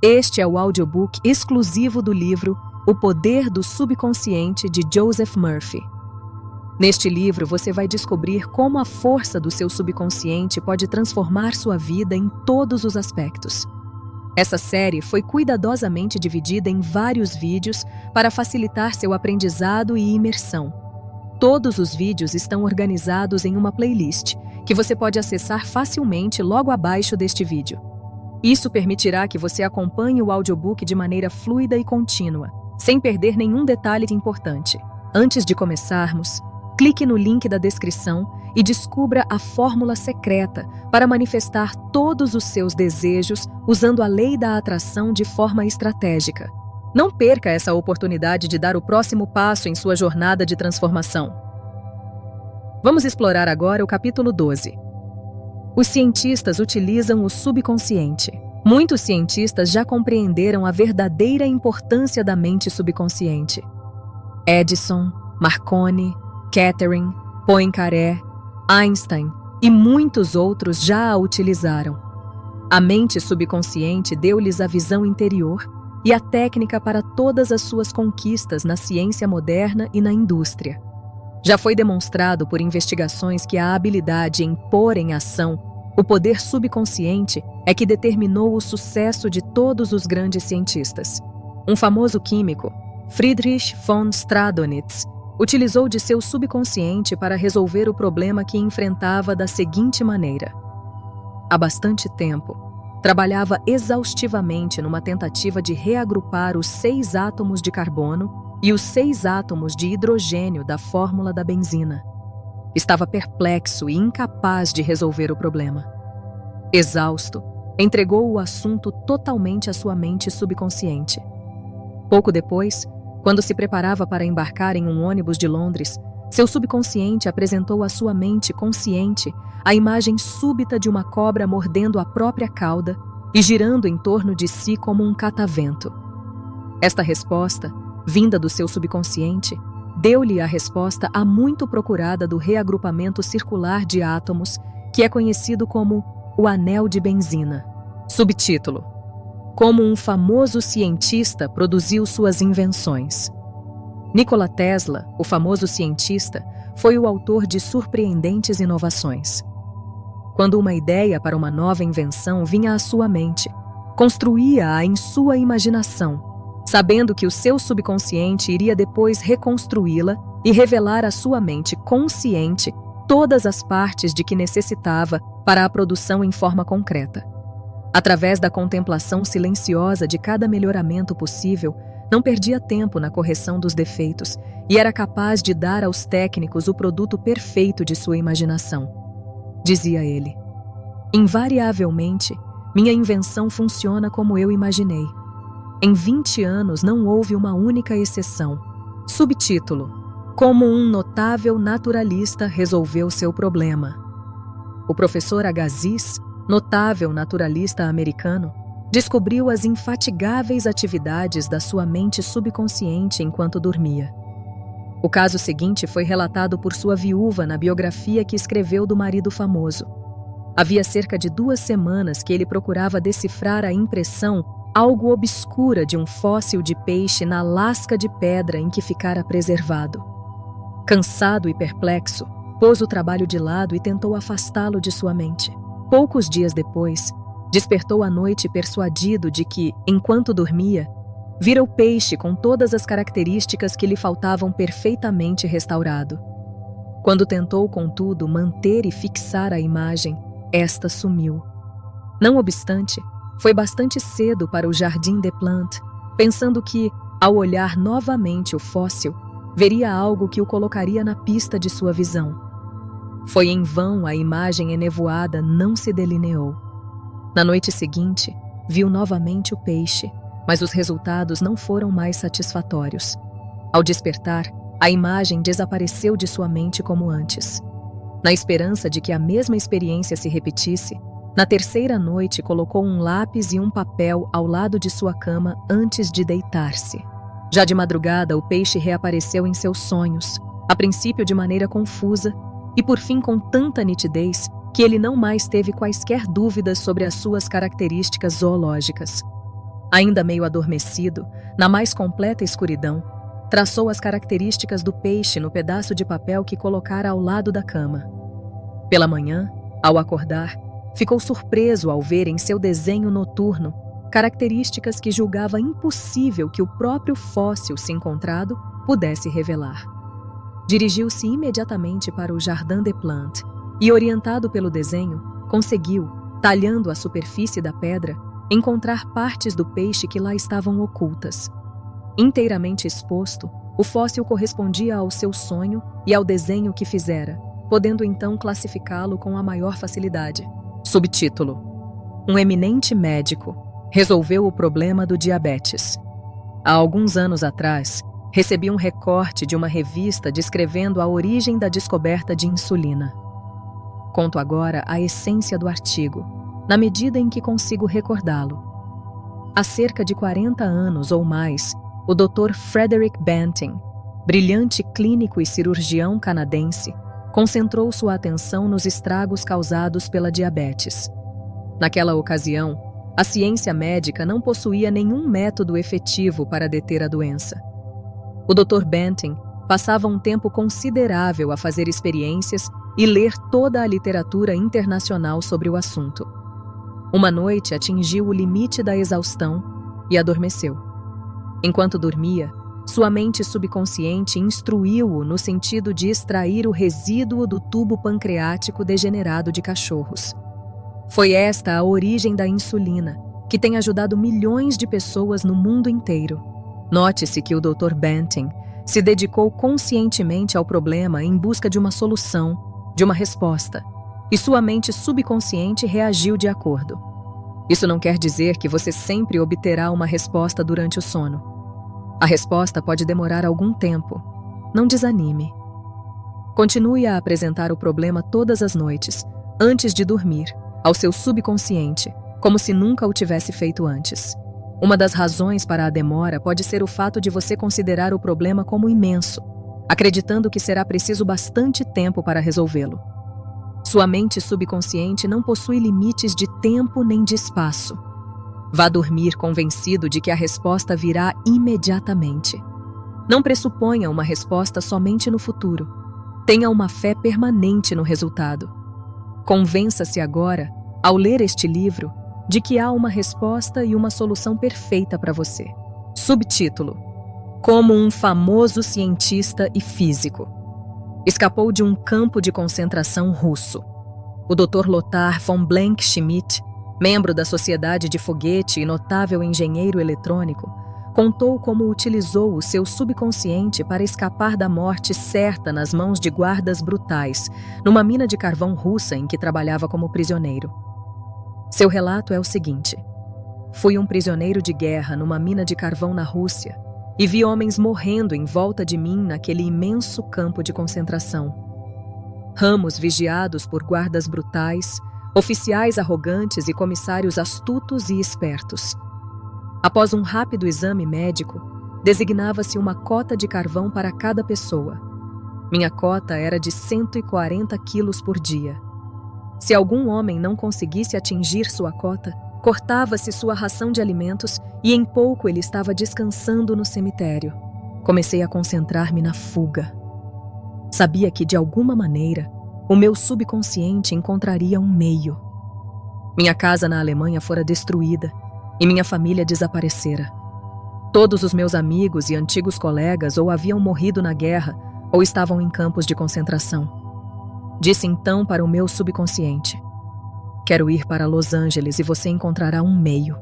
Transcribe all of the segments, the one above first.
Este é o audiobook exclusivo do livro O Poder do Subconsciente, de Joseph Murphy. Neste livro, você vai descobrir como a força do seu subconsciente pode transformar sua vida em todos os aspectos. Essa série foi cuidadosamente dividida em vários vídeos para facilitar seu aprendizado e imersão. Todos os vídeos estão organizados em uma playlist, que você pode acessar facilmente logo abaixo deste vídeo. Isso permitirá que você acompanhe o audiobook de maneira fluida e contínua, sem perder nenhum detalhe importante. Antes de começarmos, clique no link da descrição e descubra a fórmula secreta para manifestar todos os seus desejos usando a lei da atração de forma estratégica. Não perca essa oportunidade de dar o próximo passo em sua jornada de transformação. Vamos explorar agora o capítulo 12. Os cientistas utilizam o subconsciente. Muitos cientistas já compreenderam a verdadeira importância da mente subconsciente. Edison, Marconi, Catherine, Poincaré, Einstein e muitos outros já a utilizaram. A mente subconsciente deu-lhes a visão interior e a técnica para todas as suas conquistas na ciência moderna e na indústria. Já foi demonstrado por investigações que a habilidade em pôr em ação o poder subconsciente é que determinou o sucesso de todos os grandes cientistas. Um famoso químico, Friedrich von Stradonitz, utilizou de seu subconsciente para resolver o problema que enfrentava da seguinte maneira. Há bastante tempo, trabalhava exaustivamente numa tentativa de reagrupar os 6 átomos de carbono e os 6 átomos de hidrogênio da fórmula da benzina. Estava perplexo e incapaz de resolver o problema. Exausto, entregou o assunto totalmente à sua mente subconsciente. Pouco depois, quando se preparava para embarcar em um ônibus de Londres, seu subconsciente apresentou à sua mente consciente a imagem súbita de uma cobra mordendo a própria cauda e girando em torno de si como um catavento. Esta resposta, vinda do seu subconsciente, deu-lhe a resposta a muito procurada do reagrupamento circular de átomos, que é conhecido como o anel de benzina. Subtítulo: Como um famoso cientista produziu suas invenções. Nikola Tesla, o famoso cientista, foi o autor de surpreendentes inovações. Quando uma ideia para uma nova invenção vinha à sua mente, construía-a em sua imaginação, sabendo que o seu subconsciente iria depois reconstruí-la e revelar à sua mente consciente todas as partes de que necessitava para a produção em forma concreta. Através da contemplação silenciosa de cada melhoramento possível, não perdia tempo na correção dos defeitos e era capaz de dar aos técnicos o produto perfeito de sua imaginação. Dizia ele: invariavelmente, minha invenção funciona como eu imaginei. Em 20 anos não houve uma única exceção. Subtítulo: Como um notável naturalista resolveu seu problema. O professor Agassiz, notável naturalista americano, descobriu as infatigáveis atividades da sua mente subconsciente enquanto dormia. O caso seguinte foi relatado por sua viúva na biografia que escreveu do marido famoso. Havia cerca de 2 semanas que ele procurava decifrar a impressão algo obscura de um fóssil de peixe na lasca de pedra em que ficara preservado. Cansado e perplexo, pôs o trabalho de lado e tentou afastá-lo de sua mente. Poucos dias depois, despertou à noite persuadido de que, enquanto dormia, vira o peixe com todas as características que lhe faltavam perfeitamente restaurado. Quando tentou, contudo, manter e fixar a imagem, esta sumiu. Não obstante, foi bastante cedo para o Jardin des Plantes, pensando que, ao olhar novamente o fóssil, veria algo que o colocaria na pista de sua visão. Foi em vão, a imagem enevoada não se delineou. Na noite seguinte, viu novamente o peixe, mas os resultados não foram mais satisfatórios. Ao despertar, a imagem desapareceu de sua mente como antes. Na esperança de que a mesma experiência se repetisse, na 3ª noite colocou um lápis e um papel ao lado de sua cama antes de deitar-se. Já de madrugada, o peixe reapareceu em seus sonhos, a princípio de maneira confusa e por fim com tanta nitidez que ele não mais teve quaisquer dúvidas sobre as suas características zoológicas. Ainda meio adormecido, na mais completa escuridão, traçou as características do peixe no pedaço de papel que colocara ao lado da cama. Pela manhã, ao acordar, ficou surpreso ao ver em seu desenho noturno características que julgava impossível que o próprio fóssil se encontrado pudesse revelar. Dirigiu-se imediatamente para o Jardin des Plantes e, orientado pelo desenho, conseguiu, talhando a superfície da pedra, encontrar partes do peixe que lá estavam ocultas. Inteiramente exposto, o fóssil correspondia ao seu sonho e ao desenho que fizera, podendo então classificá-lo com a maior facilidade. Subtítulo: Um eminente médico resolveu o problema do diabetes. Há alguns anos atrás, recebi um recorte de uma revista descrevendo a origem da descoberta de insulina. Conto agora a essência do artigo, na medida em que consigo recordá-lo. Há cerca de 40 anos ou mais, o Dr. Frederick Banting, brilhante clínico e cirurgião canadense, concentrou sua atenção nos estragos causados pela diabetes. Naquela ocasião, a ciência médica não possuía nenhum método efetivo para deter a doença. O Dr. Banting passava um tempo considerável a fazer experiências e ler toda a literatura internacional sobre o assunto. Uma noite atingiu o limite da exaustão e adormeceu. Enquanto dormia, sua mente subconsciente instruiu-o no sentido de extrair o resíduo do tubo pancreático degenerado de cachorros. Foi esta a origem da insulina, que tem ajudado milhões de pessoas no mundo inteiro. Note-se que o Dr. Banting se dedicou conscientemente ao problema em busca de uma solução, de uma resposta, e sua mente subconsciente reagiu de acordo. Isso não quer dizer que você sempre obterá uma resposta durante o sono. A resposta pode demorar algum tempo. Não desanime. Continue a apresentar o problema todas as noites, antes de dormir, ao seu subconsciente, como se nunca o tivesse feito antes. Uma das razões para a demora pode ser o fato de você considerar o problema como imenso, acreditando que será preciso bastante tempo para resolvê-lo. Sua mente subconsciente não possui limites de tempo nem de espaço. Vá dormir convencido de que a resposta virá imediatamente. Não pressuponha uma resposta somente no futuro. Tenha uma fé permanente no resultado. Convença-se agora, ao ler este livro, de que há uma resposta e uma solução perfeita para você. Subtítulo: Como um famoso cientista e físico escapou de um campo de concentração russo. O Dr. Lothar von Blank-Schmidt, membro da Sociedade de Foguete e notável engenheiro eletrônico, contou como utilizou o seu subconsciente para escapar da morte certa nas mãos de guardas brutais, numa mina de carvão russa em que trabalhava como prisioneiro. Seu relato é o seguinte: fui um prisioneiro de guerra numa mina de carvão na Rússia e vi homens morrendo em volta de mim naquele imenso campo de concentração. Ramos vigiados por guardas brutais, oficiais arrogantes e comissários astutos e espertos. Após um rápido exame médico, designava-se uma cota de carvão para cada pessoa. Minha cota era de 140 quilos por dia. Se algum homem não conseguisse atingir sua cota, cortava-se sua ração de alimentos e em pouco ele estava descansando no cemitério. Comecei a concentrar-me na fuga. Sabia que, de alguma maneira, o meu subconsciente encontraria um meio. Minha casa na Alemanha fora destruída e minha família desaparecera. Todos os meus amigos e antigos colegas ou haviam morrido na guerra ou estavam em campos de concentração. Disse então para o meu subconsciente: quero ir para Los Angeles e você encontrará um meio.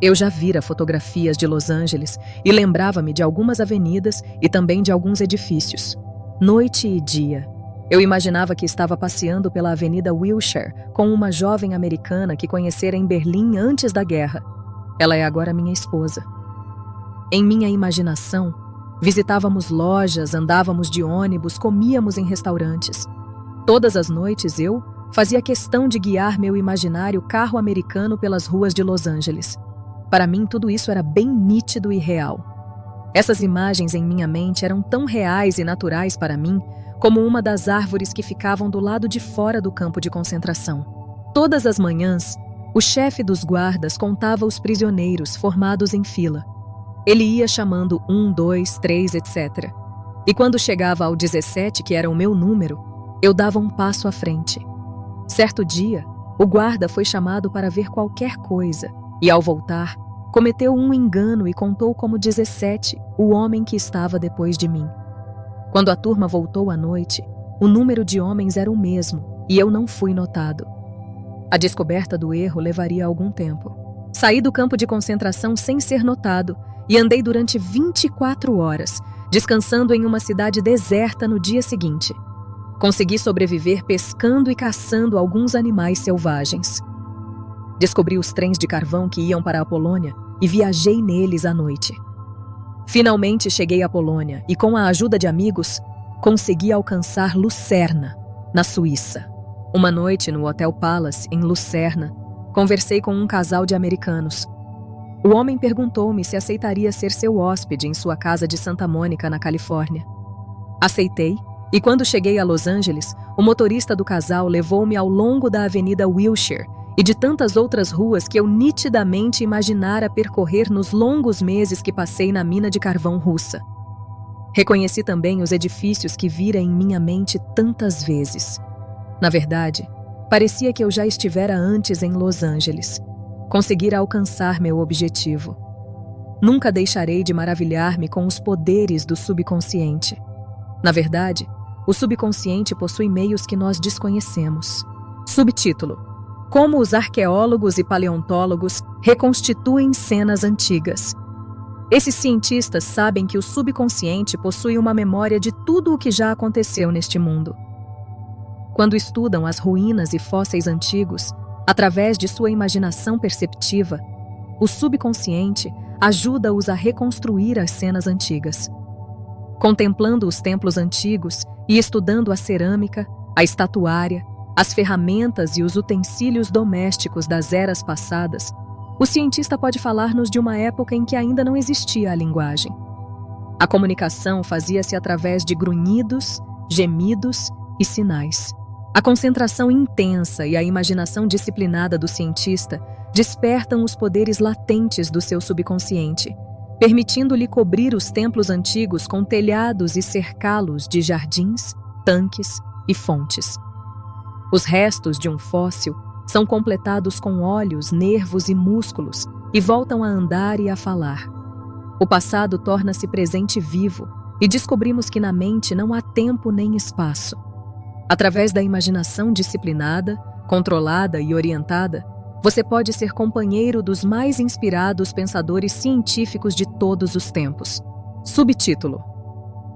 Eu já vira fotografias de Los Angeles e lembrava-me de algumas avenidas e também de alguns edifícios. Noite e dia, eu imaginava que estava passeando pela Avenida Wilshire com uma jovem americana que conhecera em Berlim antes da guerra. Ela é agora minha esposa. Em minha imaginação, visitávamos lojas, andávamos de ônibus, comíamos em restaurantes. Todas as noites eu fazia questão de guiar meu imaginário carro americano pelas ruas de Los Angeles. Para mim, tudo isso era bem nítido e real. Essas imagens em minha mente eram tão reais e naturais para mim como uma das árvores que ficavam do lado de fora do campo de concentração. Todas as manhãs, O chefe dos guardas contava os prisioneiros formados em fila. Ele ia chamando 1, 2, 3, etc. E quando chegava ao 17, que era o meu número, eu dava um passo à frente. Certo dia, o guarda foi chamado para ver qualquer coisa e, ao voltar, cometeu um engano e contou como 17 o homem que estava depois de mim. Quando a turma voltou à noite, o número de homens era o mesmo e eu não fui notado. A descoberta do erro levaria algum tempo. Saí do campo de concentração sem ser notado e andei durante 24 horas, descansando em uma cidade deserta no dia seguinte. Consegui sobreviver pescando e caçando alguns animais selvagens. Descobri os trens de carvão que iam para a Polônia e viajei neles à noite. Finalmente cheguei à Polônia e, com a ajuda de amigos, consegui alcançar Lucerna, na Suíça. Uma noite no Hotel Palace, em Lucerna, conversei com um casal de americanos. O homem perguntou-me se aceitaria ser seu hóspede em sua casa de Santa Mônica, na Califórnia. Aceitei, e quando cheguei a Los Angeles, o motorista do casal levou-me ao longo da Avenida Wilshire e de tantas outras ruas que eu nitidamente imaginara percorrer nos longos meses que passei na mina de carvão russa. Reconheci também os edifícios que vira em minha mente tantas vezes. Na verdade, parecia que eu já estivera antes em Los Angeles. Conseguira alcançar meu objetivo. Nunca deixarei de maravilhar-me com os poderes do subconsciente. Na verdade, o subconsciente possui meios que nós desconhecemos. Subtítulo: Como os arqueólogos e paleontólogos reconstituem cenas antigas. Esses cientistas sabem que o subconsciente possui uma memória de tudo o que já aconteceu neste mundo. Quando estudam as ruínas e fósseis antigos, através de sua imaginação perceptiva, o subconsciente ajuda-os a reconstruir as cenas antigas. Contemplando os templos antigos e estudando a cerâmica, a estatuária, as ferramentas e os utensílios domésticos das eras passadas, o cientista pode falar-nos de uma época em que ainda não existia a linguagem. A comunicação fazia-se através de grunhidos, gemidos e sinais. A concentração intensa e a imaginação disciplinada do cientista despertam os poderes latentes do seu subconsciente, permitindo-lhe cobrir os templos antigos com telhados e cercá-los de jardins, tanques e fontes. Os restos de um fóssil são completados com olhos, nervos e músculos e voltam a andar e a falar. O passado torna-se presente vivo e descobrimos que na mente não há tempo nem espaço. Através da imaginação disciplinada, controlada e orientada, você pode ser companheiro dos mais inspirados pensadores científicos de todos os tempos. Subtítulo: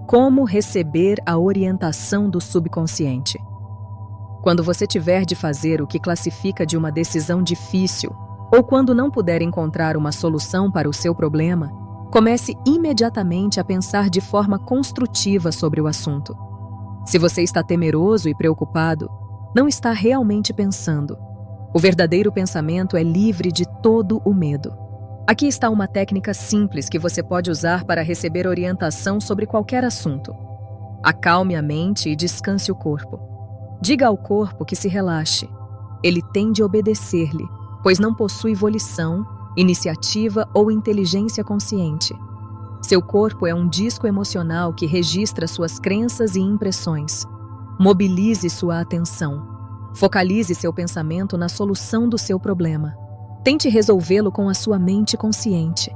Como receber a orientação do subconsciente. Quando você tiver de fazer o que classifica de uma decisão difícil, ou quando não puder encontrar uma solução para o seu problema, comece imediatamente a pensar de forma construtiva sobre o assunto. Se você está temeroso e preocupado, não está realmente pensando. O verdadeiro pensamento é livre de todo o medo. Aqui está uma técnica simples que você pode usar para receber orientação sobre qualquer assunto. Acalme a mente e descanse o corpo. Diga ao corpo que se relaxe. Ele tem de obedecer-lhe, pois não possui volição, iniciativa ou inteligência consciente. Seu corpo é um disco emocional que registra suas crenças e impressões. Mobilize sua atenção. Focalize seu pensamento na solução do seu problema. Tente resolvê-lo com a sua mente consciente.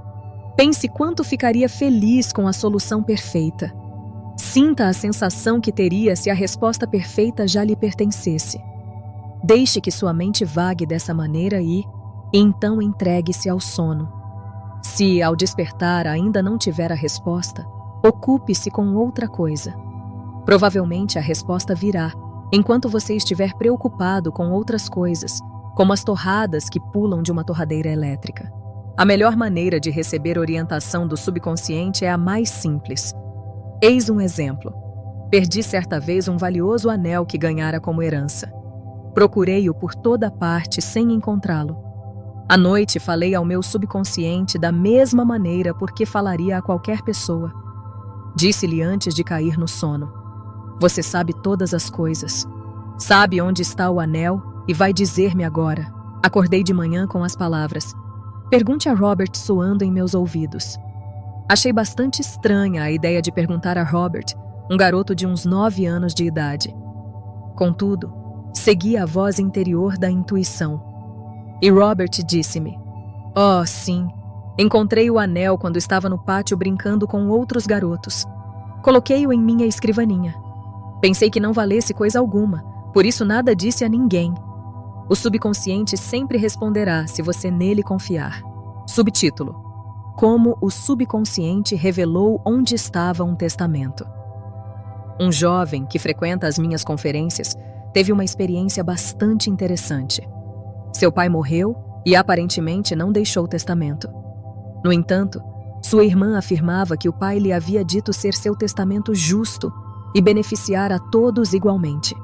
Pense quanto ficaria feliz com a solução perfeita. Sinta a sensação que teria se a resposta perfeita já lhe pertencesse. Deixe que sua mente vague dessa maneira e então entregue-se ao sono. Se, ao despertar, ainda não tiver a resposta, ocupe-se com outra coisa. Provavelmente a resposta virá, enquanto você estiver preocupado com outras coisas, como as torradas que pulam de uma torradeira elétrica. A melhor maneira de receber orientação do subconsciente é a mais simples. Eis um exemplo. Perdi certa vez um valioso anel que ganhara como herança. Procurei-o por toda parte sem encontrá-lo. À noite falei ao meu subconsciente da mesma maneira porque falaria a qualquer pessoa. Disse-lhe antes de cair no sono: Você sabe todas as coisas. Sabe onde está o anel e vai dizer-me agora. Acordei de manhã com as palavras: "Pergunte a Robert", soando em meus ouvidos. Achei bastante estranha a ideia de perguntar a Robert, um garoto de uns 9 anos de idade. Contudo, segui a voz interior da intuição. E Robert disse-me: "Oh, sim, encontrei o anel quando estava no pátio brincando com outros garotos. Coloquei-o em minha escrivaninha. Pensei que não valesse coisa alguma, por isso nada disse a ninguém. O subconsciente sempre responderá se você nele confiar." Subtítulo: Como o subconsciente revelou onde estava um testamento. Um jovem que frequenta as minhas conferências teve uma experiência bastante interessante. Seu pai morreu e aparentemente não deixou testamento. No entanto, sua irmã afirmava que o pai lhe havia dito ser seu testamento justo e beneficiar a todos igualmente.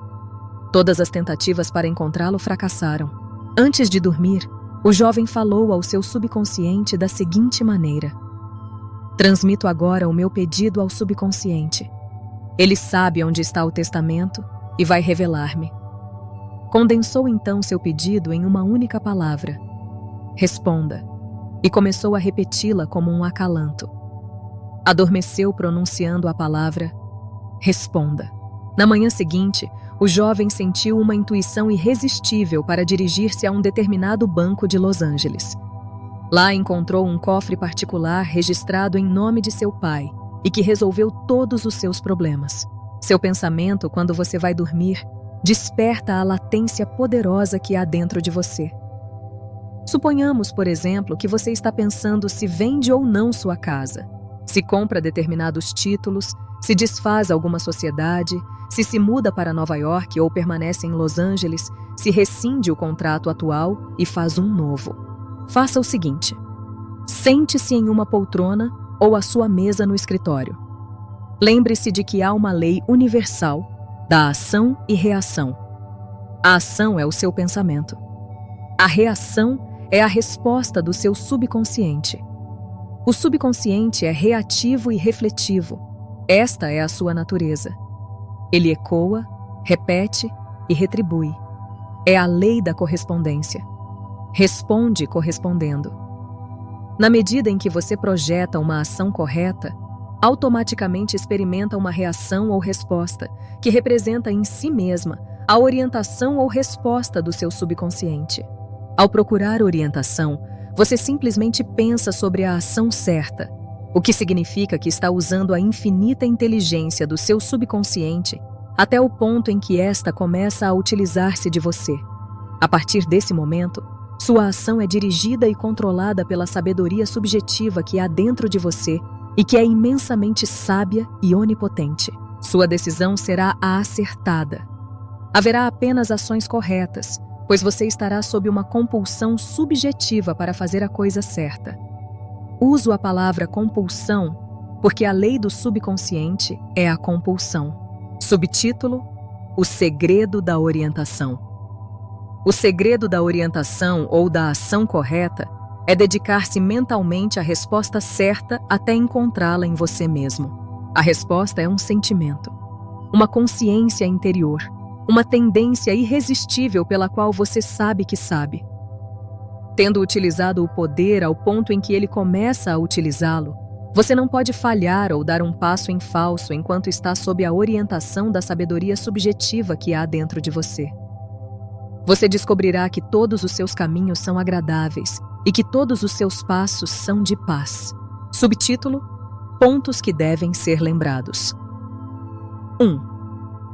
Todas as tentativas para encontrá-lo fracassaram. Antes de dormir, o jovem falou ao seu subconsciente da seguinte maneira: "Transmito agora o meu pedido ao subconsciente. Ele sabe onde está o testamento e vai revelar-me." Condensou então seu pedido em uma única palavra: "Responda", e começou a repeti-la como um acalanto. Adormeceu pronunciando a palavra "Responda". Na manhã seguinte, o jovem sentiu uma intuição irresistível para dirigir-se a um determinado banco de Los Angeles. Lá encontrou um cofre particular registrado em nome de seu pai e que resolveu todos os seus problemas. Seu pensamento, quando você vai dormir, desperta a latência poderosa que há dentro de você. Suponhamos, por exemplo, que você está pensando se vende ou não sua casa, se compra determinados títulos, se desfaz alguma sociedade, se muda para Nova York ou permanece em Los Angeles, se rescinde o contrato atual e faz um novo. Faça o seguinte: sente-se em uma poltrona ou à sua mesa no escritório. Lembre-se de que há uma lei universal da ação e reação. A ação é o seu pensamento. A reação é a resposta do seu subconsciente. O subconsciente é reativo e refletivo. Esta é a sua natureza. Ele ecoa, repete e retribui. É a lei da correspondência. Responde correspondendo. Na medida em que você projeta uma ação correta, automaticamente experimenta uma reação ou resposta, que representa em si mesma a orientação ou resposta do seu subconsciente. Ao procurar orientação, você simplesmente pensa sobre a ação certa, o que significa que está usando a infinita inteligência do seu subconsciente até o ponto em que esta começa a utilizar-se de você. A partir desse momento, sua ação é dirigida e controlada pela sabedoria subjetiva que há dentro de você e que é imensamente sábia e onipotente. Sua decisão será a acertada. Haverá apenas ações corretas, pois você estará sob uma compulsão subjetiva para fazer a coisa certa. Uso a palavra compulsão porque a lei do subconsciente é a compulsão. Subtítulo: O segredo da orientação. O segredo da orientação ou da ação correta é dedicar-se mentalmente à resposta certa até encontrá-la em você mesmo. A resposta é um sentimento, uma consciência interior, uma tendência irresistível pela qual você sabe que sabe. Tendo utilizado o poder ao ponto em que ele começa a utilizá-lo, você não pode falhar ou dar um passo em falso enquanto está sob a orientação da sabedoria subjetiva que há dentro de você. Você descobrirá que todos os seus caminhos são agradáveis e que todos os seus passos são de paz. Subtítulo: Pontos que devem ser lembrados. 1.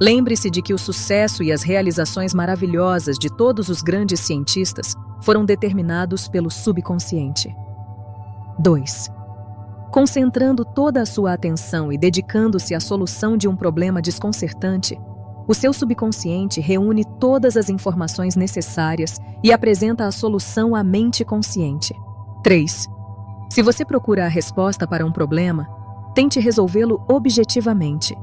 Lembre-se de que o sucesso e as realizações maravilhosas de todos os grandes cientistas foram determinados pelo subconsciente. 2. Concentrando toda a sua atenção e dedicando-se à solução de um problema desconcertante, o seu subconsciente reúne todas as informações necessárias e apresenta a solução à mente consciente. 3. Se você procura a resposta para um problema, tente resolvê-lo objetivamente.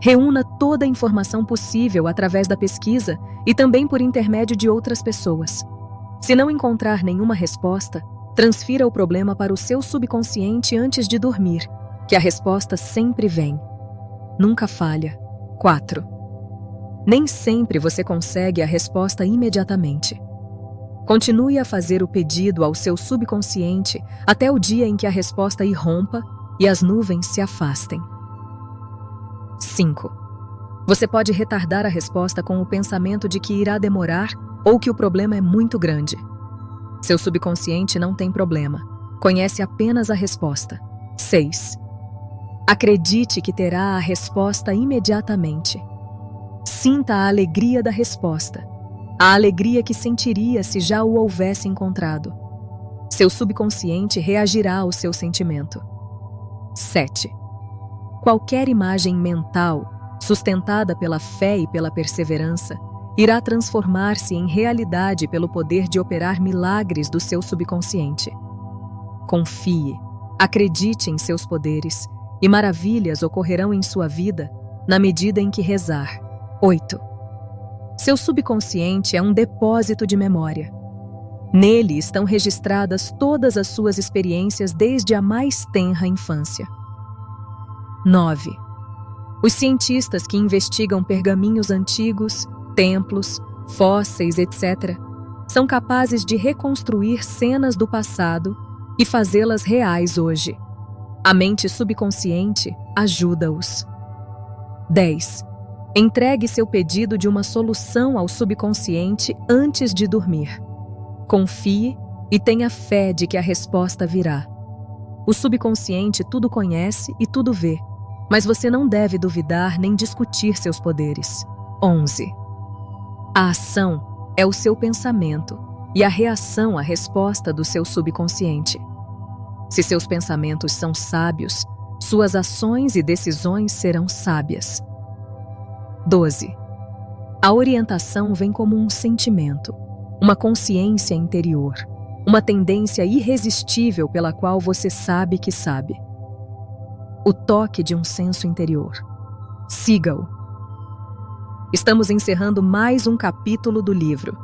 Reúna toda a informação possível através da pesquisa e também por intermédio de outras pessoas. Se não encontrar nenhuma resposta, transfira o problema para o seu subconsciente antes de dormir, que a resposta sempre vem. Nunca falha. 4. Nem sempre você consegue a resposta imediatamente. Continue a fazer o pedido ao seu subconsciente até o dia em que a resposta irrompa e as nuvens se afastem. 5. Você pode retardar a resposta com o pensamento de que irá demorar ou que o problema é muito grande. Seu subconsciente não tem problema, conhece apenas a resposta. 6. Acredite que terá a resposta imediatamente. Sinta a alegria da resposta, a alegria que sentiria se já o houvesse encontrado. Seu subconsciente reagirá ao seu sentimento. 7. Qualquer imagem mental, sustentada pela fé e pela perseverança, irá transformar-se em realidade pelo poder de operar milagres do seu subconsciente. Confie, acredite em seus poderes e maravilhas ocorrerão em sua vida na medida em que rezar. 8. Seu subconsciente é um depósito de memória. Nele estão registradas todas as suas experiências desde a mais tenra infância. 9. Os cientistas que investigam pergaminhos antigos, templos, fósseis, etc., são capazes de reconstruir cenas do passado e fazê-las reais hoje. A mente subconsciente ajuda-os. 10. Entregue seu pedido de uma solução ao subconsciente antes de dormir. Confie e tenha fé de que a resposta virá. O subconsciente tudo conhece e tudo vê, mas você não deve duvidar nem discutir seus poderes. 11. A ação é o seu pensamento e a reação à resposta do seu subconsciente. Se seus pensamentos são sábios, suas ações e decisões serão sábias. 12. A orientação vem como um sentimento, uma consciência interior, uma tendência irresistível pela qual você sabe que sabe. O toque de um senso interior. Siga-o. Estamos encerrando mais um capítulo do livro.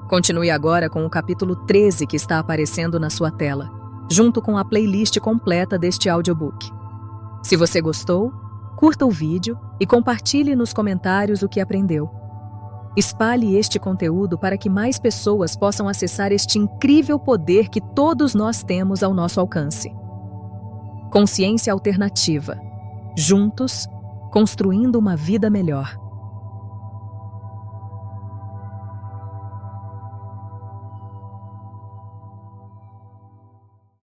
Continue agora com o capítulo 13 que está aparecendo na sua tela, junto com a playlist completa deste audiobook. Se você gostou, curta o vídeo e compartilhe nos comentários o que aprendeu. Espalhe este conteúdo para que mais pessoas possam acessar este incrível poder que todos nós temos ao nosso alcance. Consciência alternativa. Juntos, construindo uma vida melhor.